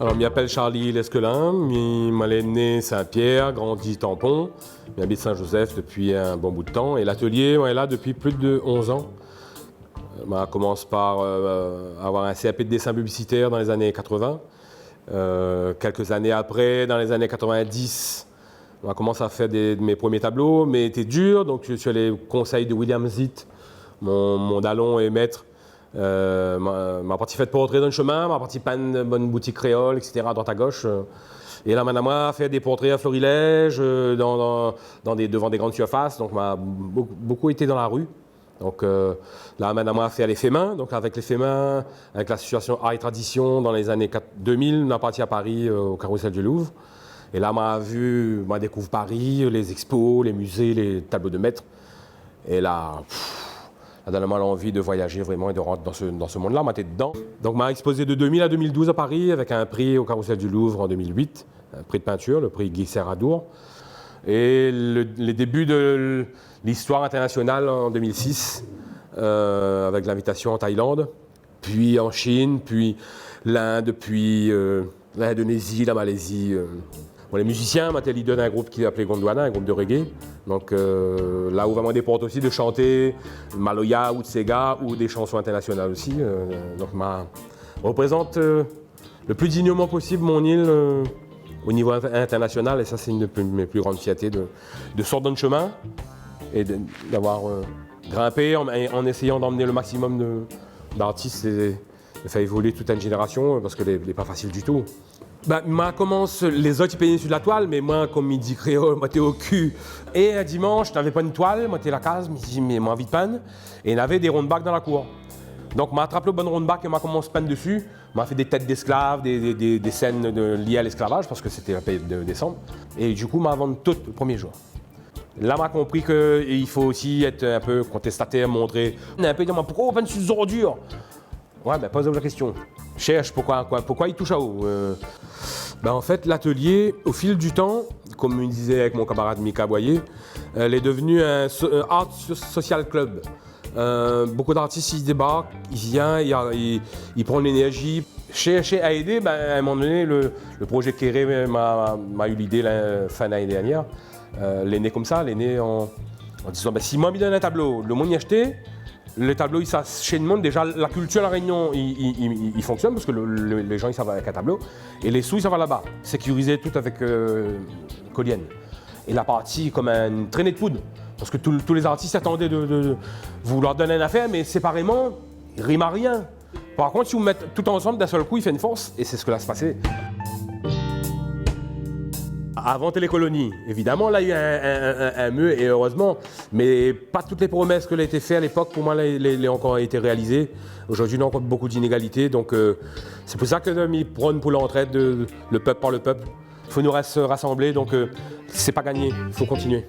Alors, je m'appelle Charlie Lesquelin, je suis né Saint-Pierre, grandi Tampon, j'habite Saint-Joseph depuis un bon bout de temps et l'atelier est là depuis plus de 11 ans. Je commence par avoir un CAP de dessin publicitaire dans les années 80. Quelques années après, dans les années 90, on a commencé à faire mes premiers tableaux, mais c'était dur, donc je suis allé au conseil de William Zitt, mon dallon et maître. Ma partie faite portrait dans le chemin, ma partie peine de bonne boutique créole, etc. à droite à gauche. Et là, madame a fait des portraits à Florilège, devant des grandes surfaces, donc m'a beaucoup été dans la rue. Donc là, madame a fait les faits mains, donc avec les faits mains, avec l'association Art et Tradition dans les années 2000, on a parti à Paris au Carrousel du Louvre. Et là, m'a découvert Paris, les expos, les musées, les tableaux de maître. Et là, ça donne l'envie de voyager vraiment et de rentrer dans ce monde-là, j'étais dedans. Donc, m'a exposé de 2000 à 2012 à Paris avec un prix au Carrousel du Louvre en 2008, un prix de peinture, le prix Guy Serradour. Et les débuts de l'histoire internationale en 2006, avec l'invitation en Thaïlande, puis en Chine, puis l'Inde, puis l'Indonésie, la Malaisie. Les musiciens, j'étais leader d'un groupe qui s'appelait Gondwana, un groupe de reggae. Donc là où vraiment des portes aussi de chanter Maloya ou Tsega ou des chansons internationales aussi. Donc je représente le plus dignement possible mon île au niveau international et ça c'est une de mes plus grandes fiertés de sortir de chemin et d'avoir grimpé en essayant d'emmener le maximum d'artistes et de faire évoluer toute une génération parce que ce n'est pas facile du tout. Moi, commence les autres ils peignaient sur la toile, mais moi, comme il dit créole, moi, t'es au cul. Et un dimanche, t'avais pas une toile, moi, t'es la case, mais j'ai mais moi, envie de peindre. Et il y avait des rondes bacs dans la cour. Donc, m'a attrapé le bon ronde bac et m'a commencé à peindre dessus. M'a fait des têtes d'esclaves, des scènes liées à l'esclavage, parce que c'était la période de décembre. Et du coup, m'a vendu tout le premier jour. Là, m'a compris qu'il faut aussi être un peu contestataire, montrer. Un peu dire, pourquoi on peint sur des ordures? Ouais, pose la question. Cherche pourquoi il touche à haut. En fait, l'atelier, au fil du temps, comme il disait avec mon camarade Mika Boyer, elle est devenue un art social club. Beaucoup d'artistes ils débarquent, ils viennent, ils prennent l'énergie. Chercher à aider, à un moment donné, le projet Kéré m'a eu l'idée la fin d'année dernière. L'aîné comme ça, l'aîné en disant si moi je donne un tableau, le monde y acheté. Le tableau, il s'achète le monde. Déjà, la culture à La Réunion, il fonctionne parce que les gens, ils savent avec un tableau. Et les sous, ils savent là-bas. Sécuriser tout avec Colienne. Et la partie comme une traînée de poudre. Parce que tous les artistes attendaient de vouloir donner une affaire, mais séparément, ils riment à rien. Par contre, si vous mettez tout ensemble, d'un seul coup, il fait une force. Et c'est ce que là se passait. Avant Télécolonie, évidemment, là, il y a eu un mur, et heureusement, mais pas toutes les promesses qui ont été faites à l'époque, pour moi, là, ont encore été réalisées. Aujourd'hui, il y a encore beaucoup d'inégalités, donc c'est pour ça que je prône pour l'entraide, le peuple par le peuple. Il faut nous rassembler, donc c'est pas gagné, il faut continuer.